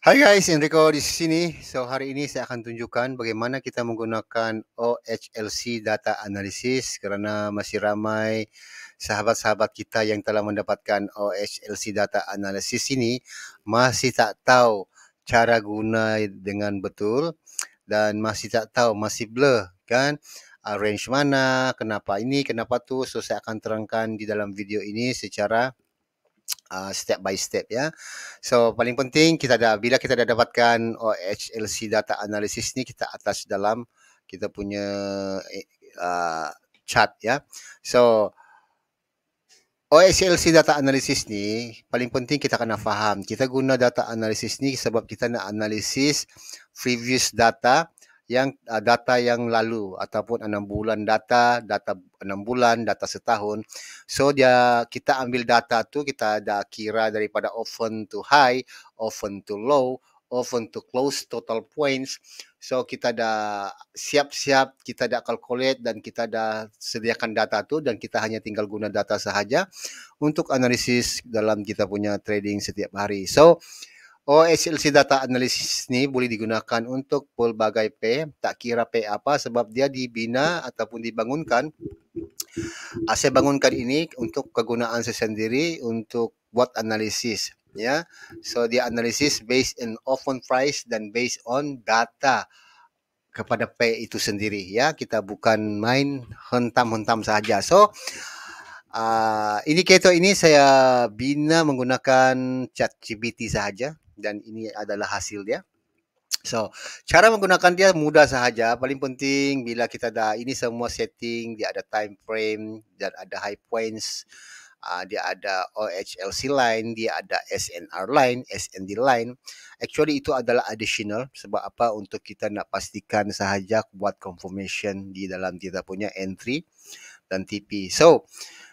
Hai guys, Enrico di sini. So hari ini saya akan tunjukkan bagaimana kita menggunakan OHLC data analysis karena masih ramai sahabat-sahabat kita yang telah mendapatkan OHLC data analysis ini masih tak tahu cara guna dengan betul dan masih tak tahu, masih blur kan, range mana, kenapa ini, kenapa tu. So saya akan terangkan di dalam video ini secara step by step ya. So paling penting bila kita dah dapatkan OHLC data analysis ni, kita attach dalam kita punya uh, chart ya. So OHLC data analysis ni paling penting kita kena faham. Kita guna data analysis ni sebab kita nak analisis previous data yang lalu ataupun 6 bulan data 6 bulan, data setahun. So kita ambil data tu, kita ada kira daripada open to high, open to low, open to close total points. So kita dah siap-siap, kita dah calculate dan kita dah sediakan data tu dan kita hanya tinggal guna data sahaja untuk analisis dalam kita punya trading setiap hari. So OHLC data analysis ni boleh digunakan untuk pelbagai pay, tak kira pay apa, sebab dia dibina ataupun dibangunkan. Saya bangunkan ini untuk kegunaan saya sendiri untuk buat analisis ya. So dia analisis based on open price dan based on data kepada pay itu sendiri ya. Kita bukan main hentam-hentam saja. So indikator ini saya bina menggunakan ChatGPT sahaja dan ini adalah hasil dia. So, cara menggunakan dia mudah sahaja. Paling penting bila kita dah ini semua setting, dia ada time frame dan ada high points, dia ada OHLC line, dia ada SNR line, SND line. Actually itu adalah additional sebab apa, untuk kita nak pastikan sahaja buat confirmation di dalam kita punya entry dan TP. So,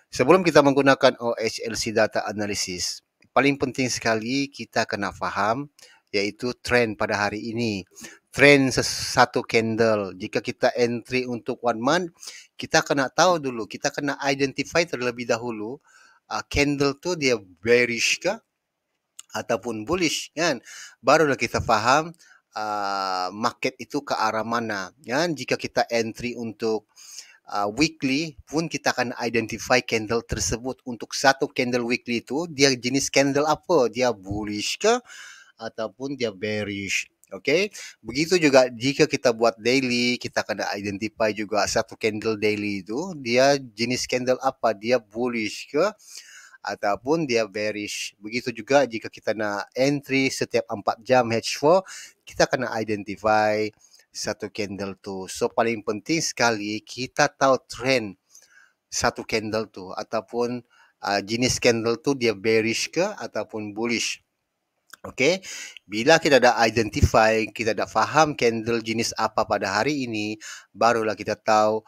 sebelum kita menggunakan OHLC data analysis, paling penting sekali kita kena faham iaitu trend pada hari ini. Trend satu candle. Jika kita entry untuk 1 month, kita kena tahu dulu, kita kena identify terlebih dahulu candle tu dia bearish ke ataupun bullish kan. Barulah kita faham market itu ke arah mana kan. Jika kita entry untuk weekly pun kita akan identify candle tersebut. Untuk satu candle weekly itu dia jenis candle apa, dia bullish ke ataupun dia bearish. Okay, begitu juga jika kita buat daily, kita kena identify juga satu candle daily itu dia jenis candle apa, dia bullish ke ataupun dia bearish. Begitu juga jika kita nak entry setiap 4 jam H4, kita kena identify satu candle tu. So paling penting sekali kita tahu trend satu candle tu ataupun jenis candle tu dia bearish ke ataupun bullish. Okay, bila kita dah identify, kita dah faham candle jenis apa pada hari ini, barulah kita tahu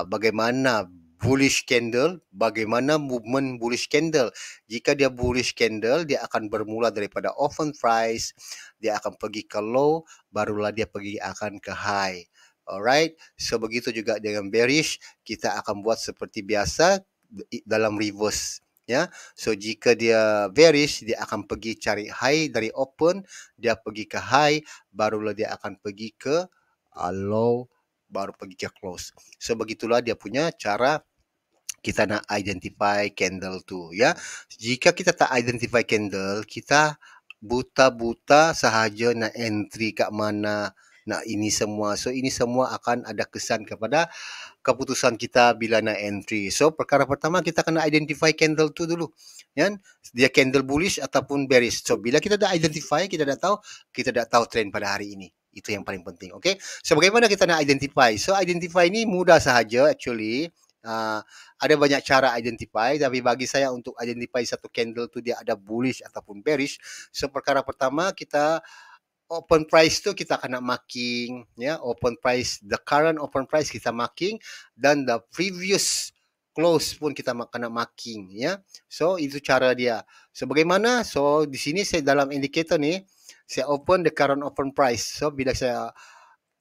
bagaimana bullish candle, bagaimana movement bullish candle. Jika dia bullish candle, dia akan bermula daripada open price, dia akan pergi ke low, barulah dia akan ke high. Alright, so begitu juga dengan bearish, kita akan buat seperti biasa dalam reverse. Ya, so jika dia bearish, dia akan pergi cari high dari open, dia pergi ke high, barulah dia akan pergi ke low, baru pergi ke close. So begitulah dia punya cara kita nak identify candle tu ya. Jika kita tak identify candle, kita buta-buta sahaja nak entry kat mana, nak ini semua. So ini semua akan ada kesan kepada keputusan kita bila nak entry. So perkara pertama kita kena identify candle tu dulu. Kan? Dia candle bullish ataupun bearish. So bila kita dah identify, kita dah tahu trend pada hari ini. Itu yang paling penting. Okay? So bagaimana kita nak identify? So identify ni mudah sahaja actually. Ada banyak cara identify, tapi bagi saya untuk identify satu candle tu dia ada bullish ataupun bearish. So perkara pertama kita open price tu kita kena marking ya, open price, the current open price kita marking dan the previous close pun kita kena marking ya. So itu cara dia. So bagaimana? So di sini saya dalam indicator ni saya open the current open price. So bila saya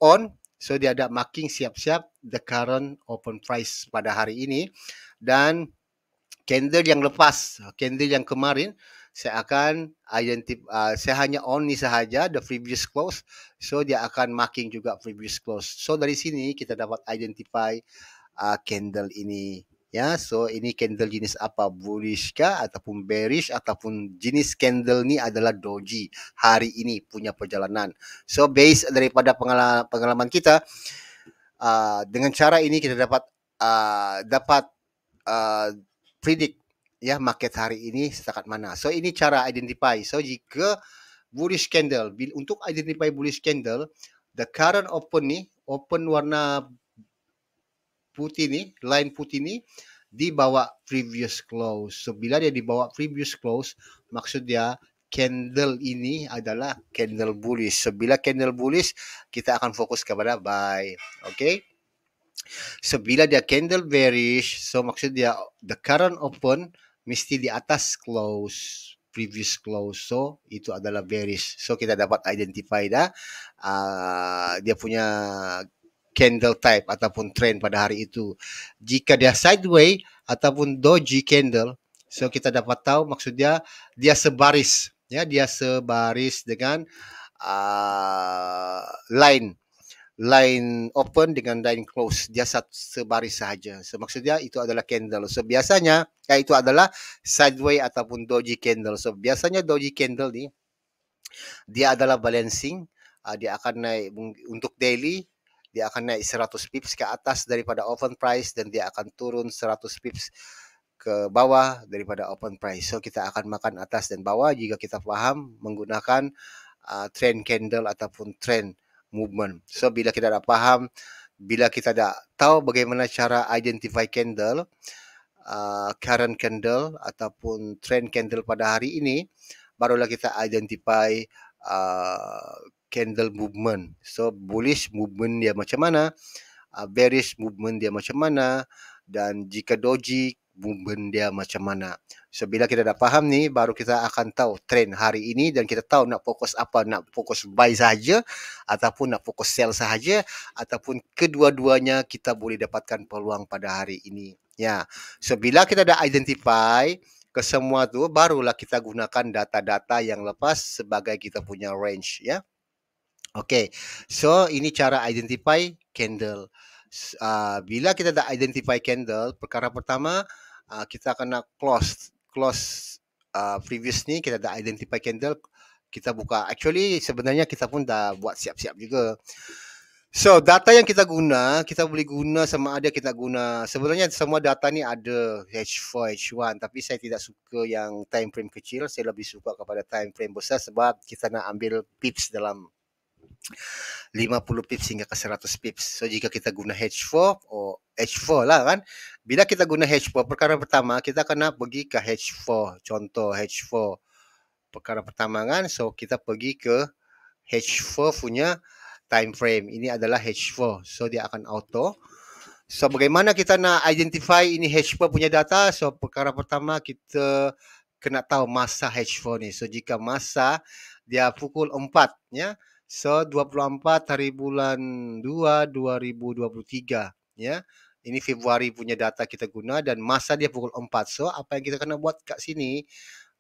on, so dia ada marking siap-siap the current open price pada hari ini dan candle yang lepas, candle yang kemarin, saya akan saya hanya on ni sahaja the previous close, so dia akan marking juga previous close. So dari sini kita dapat identify candle ini, ya. So ini candle jenis apa, bullish kah ataupun bearish, ataupun jenis candle ni adalah doji hari ini punya perjalanan. So based daripada pengalaman kita, dengan cara ini kita dapat uh, predict, ya, market hari ini setakat mana. So ini cara identify. So jika bullish candle, untuk identify bullish candle, the current open warna putih ni, line putih ni di bawah previous close. So bila dia di bawah previous close, maksud dia candle ini adalah candle bullish. So bila candle bullish, kita akan fokus kepada buy. Okay. So bila dia candle bearish, so maksud dia the current open mesti di atas close, previous close. So itu adalah bearish. So kita dapat identify dah dia punya candle type ataupun trend pada hari itu. Jika dia sideways ataupun doji candle, so kita dapat tahu maksud dia sebaris, ya, dia sebaris dengan line open dengan line close, dia sebaris sahaja. So maksud dia itu adalah candle. So biasanya itu adalah sideways ataupun doji candle. So biasanya doji candle ni dia adalah balancing, dia akan naik untuk daily, dia akan naik 100 pips ke atas daripada open price dan dia akan turun 100 pips ke bawah daripada open price. So kita akan makan atas dan bawah jika kita faham menggunakan trend candle ataupun trend movement. So bila kita dah faham, bila kita dah tahu bagaimana cara identify candle, current candle ataupun trend candle pada hari ini, barulah kita identify candle movement. So bullish movement dia macam mana, bearish movement dia macam mana, dan jika doji movement dia macam mana. So bila kita dah faham ni, baru kita akan tahu trend hari ini dan kita tahu nak fokus apa, nak fokus buy saja ataupun nak fokus sell sahaja, ataupun kedua-duanya kita boleh dapatkan peluang pada hari ini. Ya. So bila kita dah identify ke semua tu, barulah kita gunakan data-data yang lepas sebagai kita punya range, ya. Okay, so ini cara identify candle. Bila kita dah identify candle, perkara pertama kita kena close previous ni, kita dah identify candle, kita buka. Actually sebenarnya kita pun dah buat siap-siap juga. So data yang kita boleh guna sama ada kita guna, sebenarnya semua data ni ada H4, H1, tapi saya tidak suka yang time frame kecil, saya lebih suka kepada time frame besar sebab kita nak ambil pips dalam 50 pips hingga ke 100 pips. So jika kita guna H4 H4 lah kan. Bila kita guna H4, perkara pertama kita kena pergi ke H4. Contoh H4. Perkara pertama kan, so kita pergi ke H4 punya time frame. Ini adalah H4. So dia akan auto. So bagaimana kita nak identify ini H4 punya data? So perkara pertama kita kena tahu masa H4 ni. So jika masa dia pukul 4, ya. So 24 hari bulan 2 2023, ya. Ini Februari punya data kita guna dan masa dia pukul 4. So apa yang kita kena buat kat sini,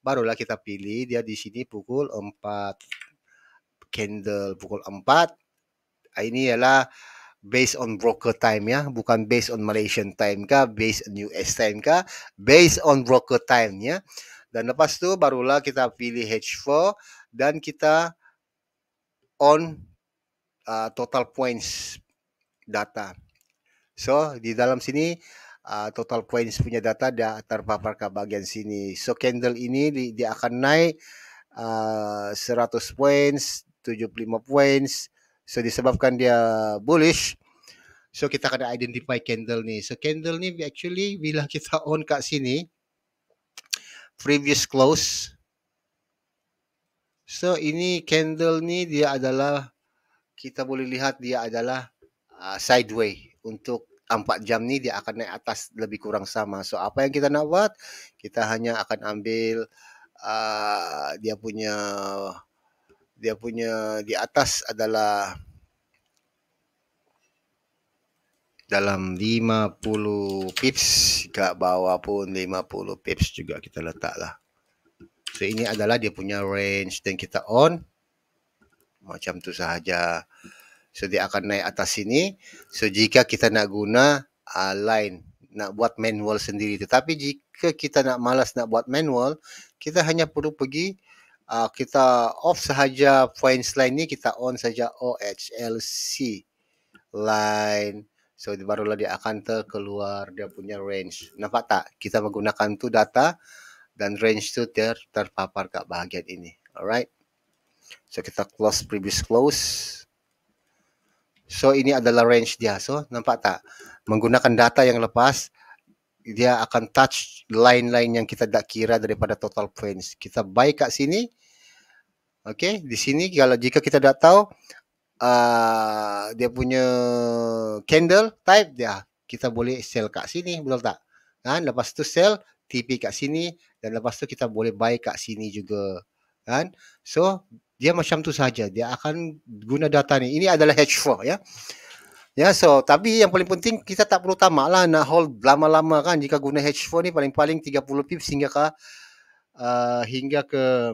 barulah kita pilih dia di sini pukul 4. Candle pukul 4. Ini ialah based on broker time, ya, bukan based on Malaysian time kah, based on US time kah, based on broker time, ya. Dan lepas tu barulah kita pilih H4 dan kita on total points data. So di dalam sini total points punya data dia terpapar ke bahagian sini. So candle ini dia akan naik 100 points, 75 points. So disebabkan dia bullish, so kita kena identify candle ni. So candle ni actually bila kita on kat sini previous close, so ini candle ni dia adalah, kita boleh lihat dia adalah sideways. Untuk 4 jam ni dia akan naik atas lebih kurang sama. So apa yang kita nak buat, kita hanya akan ambil dia punya di atas adalah dalam 50 pips, kat bawah pun 50 pips juga kita letaklah. So ini adalah dia punya range dan kita on macam tu sahaja. So dia akan naik atas sini. So jika kita nak guna line, nak buat manual sendiri. Tetapi jika kita nak malas nak buat manual, kita hanya perlu pergi kita off sahaja points line ni, kita on saja OHLC line. So barulah dia akan terkeluar dia punya range. Nampak tak? Kita menggunakan tu data dan range tu terpapar kat bahagian ini. Alright. So kita close previous close. So ini adalah range dia. So nampak tak? Menggunakan data yang lepas, dia akan touch line-line yang kita dah kira daripada total points. Kita buy kat sini. Okay, di sini kalau jika kita dah tahu dia punya candle type dia, kita boleh sell kat sini, betul tak? Kan? Lepas tu sell TP kat sini dan lepas tu kita boleh buy kat sini juga. Kan? So dia macam tu saja. Dia akan guna data ni. Ini adalah H4 ya. Ya, so tapi yang paling penting kita tak perlu tamak lah nak hold lama-lama kan. Jika guna H4 ni paling-paling 30 pips hingga ke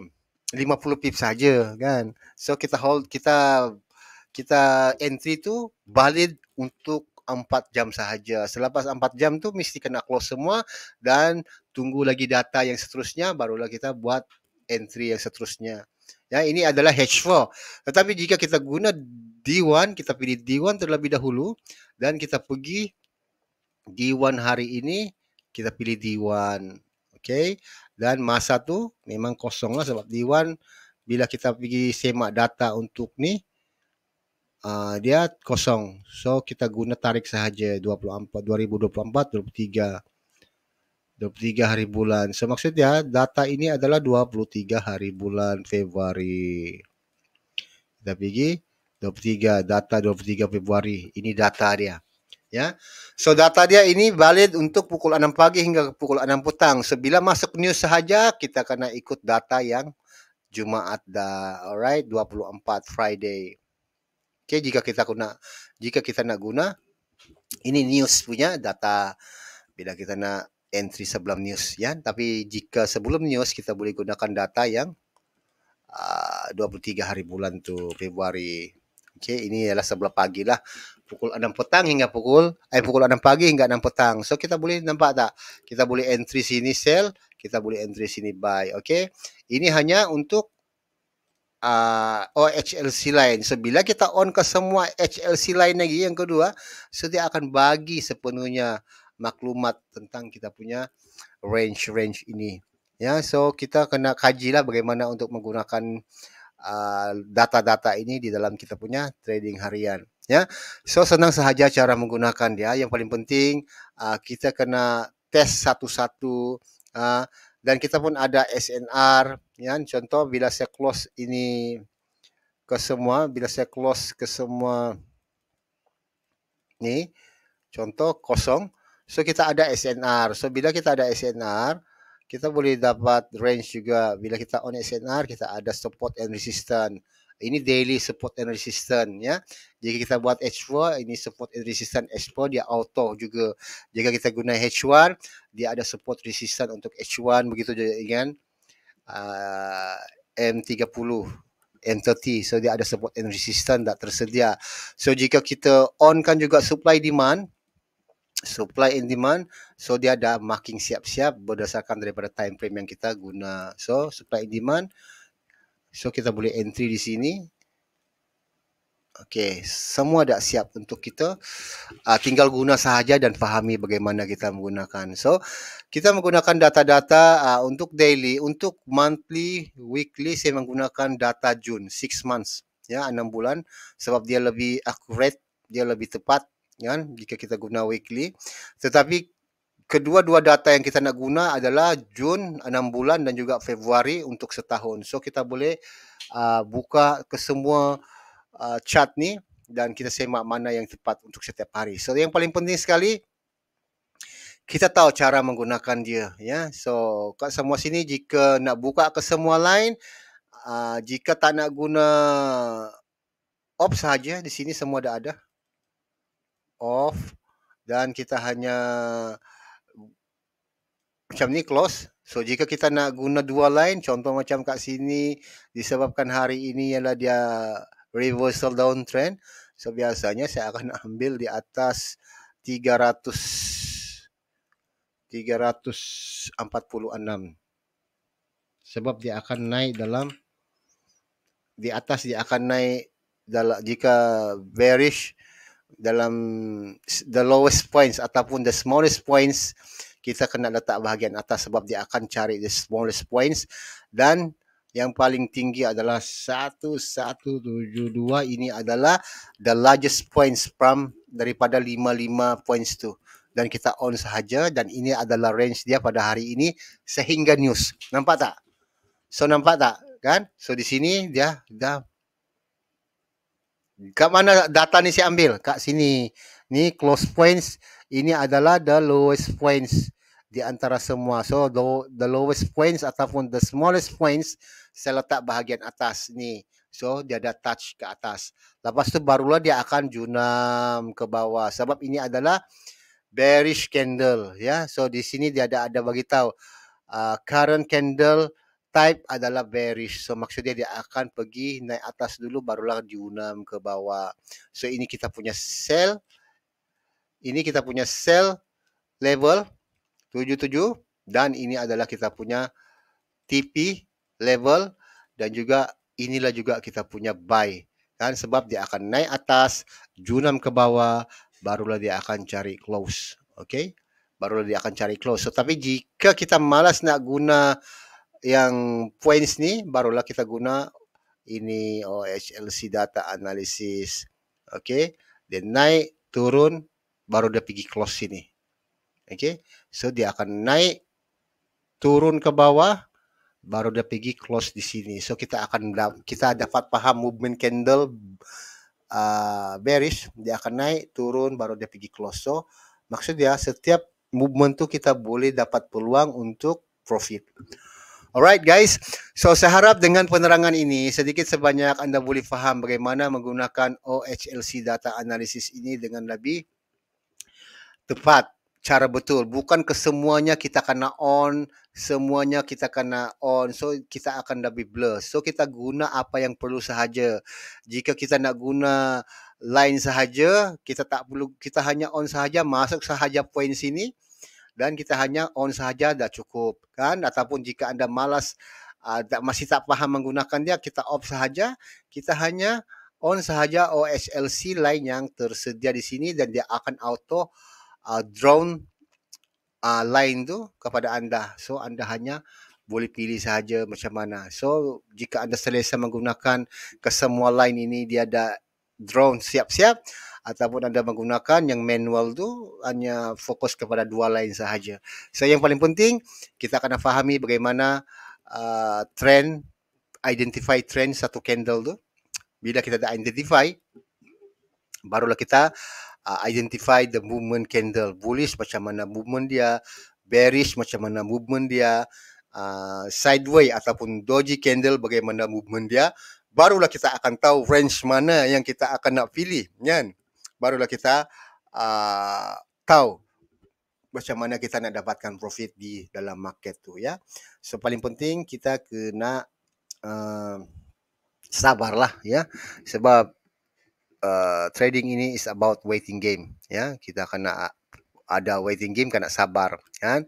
50 pips saja kan. So kita hold, kita entry tu valid untuk 4 jam sahaja. Selepas 4 jam tu mesti kena close semua dan tunggu lagi data yang seterusnya, barulah kita buat entry yang seterusnya. Ya, ini adalah H4. Tetapi jika kita guna D1, kita pilih D1 terlebih dahulu dan kita pergi D1 hari ini, kita pilih D1. Okay. Dan masa tu memang kosong lah sebab D1 bila kita pergi semak data untuk ni, dia kosong. So kita guna tarik sahaja 2024, 23 hari bulan. So maksudnya data ini adalah 23 hari bulan Februari. Kita pergi 23, data 23 Februari. Ini data dia. Ya. So data dia ini valid untuk pukul 6 pagi hingga pukul 6 petang. So bila masuk news sahaja kita kena ikut data yang Jumaat dah. Alright, 24 Friday. Okay, jika kita nak guna ini news punya data bila kita nak entry sebelum news ya. Tapi jika sebelum news kita boleh gunakan data yang 23 hari bulan tu Februari. Okay, ini adalah sebelah pagi lah. Pukul 6 petang hingga pukul 6 pagi hingga 6 petang. So kita boleh nampak tak? Kita boleh entry sini sell, kita boleh entry sini buy. Okay, ini hanya untuk HLC line. So bila kita on ke semua HLC line lagi yang kedua, so dia akan bagi sepenuhnya maklumat tentang kita punya range ini. Ya, so kita kena kajilah bagaimana untuk menggunakan data-data ini di dalam kita punya trading harian. Ya, so senang sahaja cara menggunakan dia. Yang paling penting kita kena test satu-satu. Dan kita pun ada SNR, ya. Contoh bila saya close ini ke semua, bila saya close ke semua ni, contoh kosong, so kita ada SNR. So bila kita ada SNR, kita boleh dapat range juga. Bila kita on SNR, kita ada support and resistance. Ini daily support and resistance ya. Jika kita buat H4, ini support and resistance H4 dia auto juga. Jika kita guna H1, dia ada support resistance untuk H1 begitu juga dengan M30, M30. So dia ada support and resistance tak tersedia. So jika kita on kan juga supply and demand, so dia ada marking siap-siap berdasarkan daripada time frame yang kita guna. So supply and demand, so kita boleh entry di sini. Okey, semua dah siap untuk kita. Tinggal guna sahaja dan fahami bagaimana kita menggunakan. So kita menggunakan data-data untuk daily, untuk monthly, weekly saya menggunakan data June 6 months ya, 6 bulan sebab dia lebih accurate, dia lebih tepat kan jika kita guna weekly. Tetapi kedua-dua data yang kita nak guna adalah Jun 6 bulan dan juga Februari untuk setahun. So kita boleh buka ke semua chart ni dan kita semak mana yang tepat untuk setiap hari. So yang paling penting sekali kita tahu cara menggunakan dia ya. So kat semua sini jika nak buka ke semua line, jika tak nak guna off saja, di sini semua dah ada off, dan kita hanya macam ni close. So jika kita nak guna dua line, contoh macam kat sini disebabkan hari ini ialah dia reversal downtrend. So biasanya saya akan ambil di atas 300 346 sebab dia akan naik dalam di atas, dia akan naik dalam jika bearish dalam the lowest points ataupun the smallest points, kita kena letak bahagian atas sebab dia akan cari the smallest points, dan yang paling tinggi adalah 1172. Ini adalah the largest points from daripada 55 points tu, dan kita on sahaja, dan ini adalah range dia pada hari ini sehingga news. Nampak tak? So nampak tak kan? So di sini dia dah. Kat mana data ni saya ambil? Kat sini. Ni close points. Ini adalah the lowest points di antara semua. So the lowest points ataupun the smallest points saya letak bahagian atas ni. So dia ada touch ke atas. Lepas tu barulah dia akan junam ke bawah. Sebab ini adalah bearish candle, ya. So di sini dia ada bagi tahu current candle type adalah bearish. So maksudnya dia akan pergi naik atas dulu barulah diunam ke bawah. So ini kita punya sell. Ini kita punya sell level 77, dan ini adalah kita punya TP level, dan juga inilah juga kita punya buy. Kan sebab dia akan naik atas, junam ke bawah, barulah dia akan cari close. Okay? Barulah dia akan cari close. So tapi jika kita malas nak guna yang points ni, barulah kita guna ini OHLC data analysis. Okay, dia naik turun baru dia pergi close sini. Okay, so dia akan naik turun ke bawah baru dia pergi close di sini. So kita dapat paham movement candle bearish, dia akan naik turun baru dia pergi close. So maksudnya setiap movement tu kita boleh dapat peluang untuk profit. Alright guys, so saya harap dengan penerangan ini sedikit sebanyak anda boleh faham bagaimana menggunakan OHLC data analysis ini dengan lebih tepat, cara betul. Bukan kesemuanya kita kena on, semuanya kita kena on. So kita akan lebih blur. So kita guna apa yang perlu sahaja. Jika kita nak guna line sahaja, kita tak perlu, kita hanya on sahaja, masuk sahaja point sini, dan kita hanya on sahaja dah cukup kan. Ataupun jika anda malas masih tak faham menggunakan dia, kita off sahaja, kita hanya on sahaja OHLC line yang tersedia di sini, dan dia akan auto drone line tu kepada anda. So anda hanya boleh pilih sahaja macam mana. So jika anda selesa menggunakan kesemua line ini, dia ada drone siap-siap, ataupun anda menggunakan yang manual tu hanya fokus kepada dua line sahaja. So yang paling penting kita akan fahami bagaimana trend, identify trend satu candle tu. Bila kita dah identify, barulah kita identify the movement candle. Bullish macam mana movement dia, bearish macam mana movement dia, sideways ataupun doji candle bagaimana movement dia. Barulah kita akan tahu range mana yang kita akan nak pilih, kan? Barulah kita tahu macam mana kita nak dapatkan profit di dalam market tu, ya. So paling penting kita kena sabarlah, ya, sebab trading ini is about waiting game, ya. Kita kena ada waiting game, kena sabar, kan.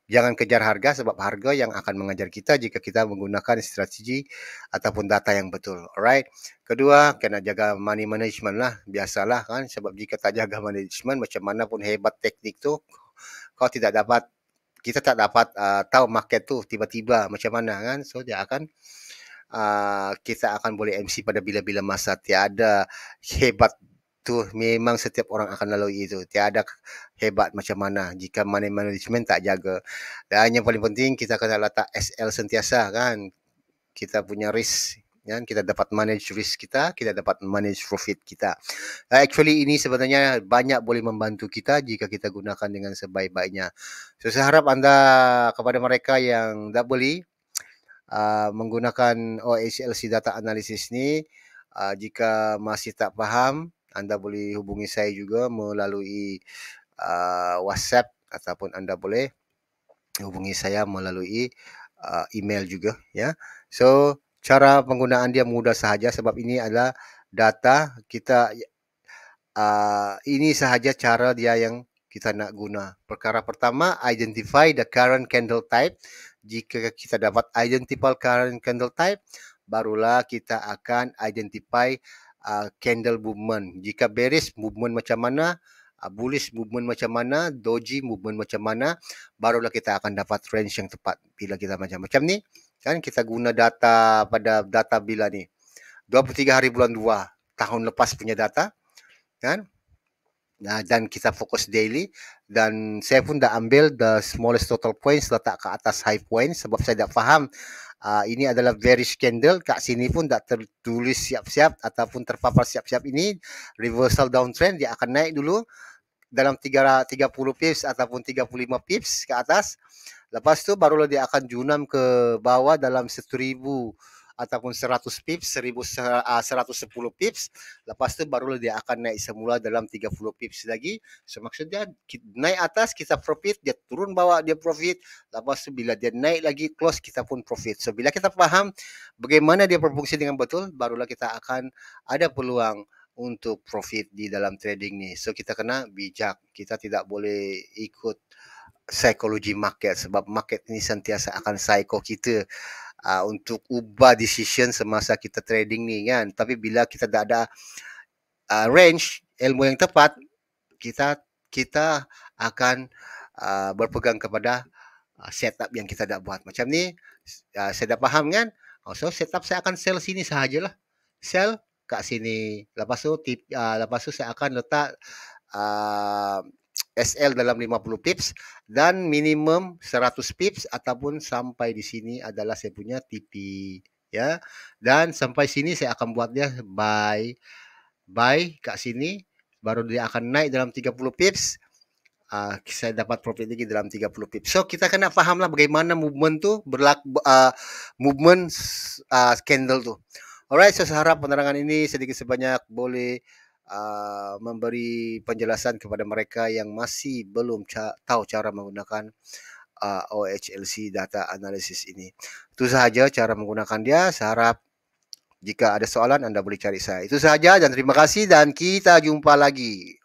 Jangan kejar harga, sebab harga yang akan mengajar kita jika kita menggunakan strategi ataupun data yang betul. Alright. Kedua, kena jaga money management lah. Biasalah kan, sebab jika tak jaga management, macam mana pun hebat teknik tu, kita tak dapat tahu market tu tiba-tiba macam mana kan. So dia akan kita akan boleh MC pada bila-bila masa. Tiada hebat tu, memang setiap orang akan lalui itu. Tiada hebat macam mana jika money management tak jaga. Dan yang paling penting kita kena letak SL sentiasa kan. Kita punya risk, kan? Kita dapat manage risk kita dapat manage profit kita. Actually ini sebenarnya banyak boleh membantu kita jika kita gunakan dengan sebaik-baiknya. So saya harap anda, kepada mereka yang dah beli menggunakan OHLC data analysis ni, jika masih tak faham, anda boleh hubungi saya juga melalui WhatsApp ataupun Anda boleh hubungi saya melalui email juga ya. So cara penggunaan dia mudah sahaja sebab ini adalah data kita. Ini sahaja cara dia yang kita nak guna. Perkara pertama, identify the current candle type. Jika kita dapat identify current candle type, barulah kita akan identify candle movement. Jika bearish movement macam mana, bullish movement macam mana, doji movement macam mana, barulah kita akan dapat range yang tepat. Bila kita macam-macam ni, kan kita guna data pada data bila ni, 23 hari bulan 2 tahun lepas punya data, kan? Nah, dan kita fokus daily, dan saya pun dah ambil the smallest total points letak ke atas high point sebab saya dah faham ini adalah bearish candle. Kat sini pun dah tertulis siap-siap ataupun terpapar siap-siap ini reversal downtrend, dia akan naik dulu dalam 30 pips ataupun 35 pips ke atas. Lepas tu barulah dia akan junam ke bawah dalam 1000 ataupun 100 pips, 110 pips. Lepas tu barulah dia akan naik semula dalam 30 pips lagi. So maksudnya naik atas kita profit, dia turun bawah dia profit. Lepas tu bila dia naik lagi close kita pun profit. So bila kita faham bagaimana dia berfungsi dengan betul, barulah kita akan ada peluang untuk profit di dalam trading ni. So kita kena bijak. Kita tidak boleh ikut psikologi market sebab market ni sentiasa akan psycho kita untuk ubah decision semasa kita trading ni kan. Tapi bila kita dah ada range ilmu yang tepat, kita akan berpegang kepada setup yang kita dah buat. Macam ni saya dah faham kan. So setup saya akan sell sini sahajalah. Sell kat sini. Lepas tu saya akan letak SL dalam 50 pips dan minimum 100 pips ataupun sampai di sini adalah saya punya TP ya. Dan sampai sini saya akan buat dia buy kat sini, baru dia akan naik dalam 30 pips. Saya dapat profit lagi dalam 30 pips. So kita kena fahamlah bagaimana movement tu movement candle tu. Alright, so saya harap penerangan ini sedikit sebanyak boleh memberi penjelasan kepada mereka yang masih belum tahu cara menggunakan OHLC data analysis ini. Itu sahaja cara menggunakan dia. Saya harap jika ada soalan Anda boleh cari saya. Itu sahaja dan terima kasih dan kita jumpa lagi.